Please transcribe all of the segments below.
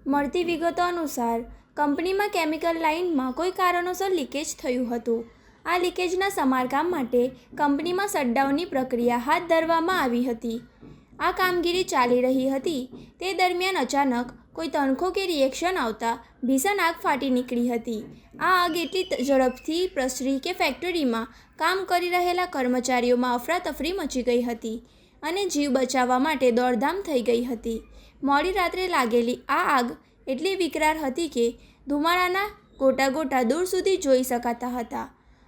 મળતી વિગતો અનુસાર કંપનીમાં કેમિકલ લાઇનમાં કોઈ કારણોસર લીકેજ થયું હતું. આ લીકેજના સમારકામ માટે કંપનીમાં શટડાઉનની પ્રક્રિયા હાથ ધરવામાં આવી હતી. આ કામગીરી ચાલી રહી હતી તે દરમિયાન અચાનક કોઈ તણખો કે રિએક્શન આવતા ભીષણ આગ ફાટી નીકળી હતી. આ આગ એટલી ઝડપથી પ્રસરી કે ફેક્ટરીમાં કામ કરી રહેલા કર્મચારીઓમાં અફરાતફરી મચી ગઈ હતી અને જીવ બચાવવા માટે દોડધામ થઈ ગઈ હતી. મોડી રાત્રે લાગેલી આ આગ એટલી વિકરાળ હતી કે ધુમાડાના ગોટા ગોટા દૂર સુધી જોઈ શકાતા હતા.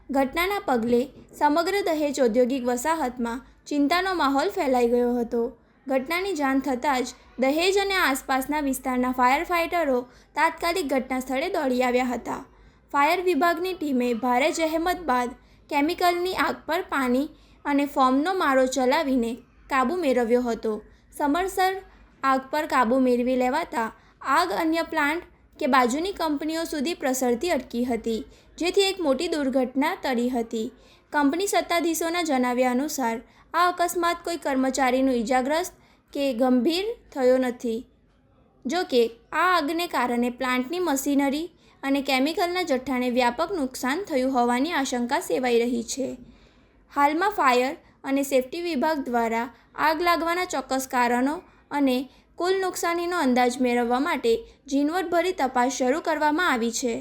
ઘટનાના પગલે સમગ્ર દહેજ ઔદ્યોગિક વસાહતમાં ચિંતાનો માહોલ ફેલાઈ ગયો હતો. ઘટનાની જાણ થતાં જ દહેજ અને આસપાસના વિસ્તારના ફાયર ફાઇટરો તાત્કાલિક ઘટના સ્થળે દોડી આવ્યા હતા. ફાયર વિભાગની ટીમે ભારે જહેમત બાદ કેમિકલની આગ પર પાણી અને ફોમનો મારો ચલાવીને કાબૂ મેળવ્યો હતો. સમયસર આગ પર કાબૂ મેળવી લેવાતા આગ અન્ય પ્લાન્ટ કે બાજુની કંપનીઓ સુધી પ્રસરતી અટકી હતી, જેથી એક મોટી દુર્ઘટના ટળી હતી. કંપની સત્તાધીશોના જણાવ્યા અનુસાર આ અકસ્માત કોઈ કર્મચારીનું ઈજાગ્રસ્ત કે ગંભીર થયો નથી. જોકે આ આગને કારણે પ્લાન્ટની મશીનરી અને કેમિકલના જથ્થાને વ્યાપક નુકસાન થયું હોવાની આશંકા સેવાઈ રહી છે. હાલમાં ફાયર અને સેફ્ટી વિભાગ દ્વારા આગ લાગવાના ચોક્કસ કારણો અને કુલ નુકસાનીનો અંદાજ મેળવવા માટે ઝીણવટભરી તપાસ શરૂ કરવામાં આવી છે.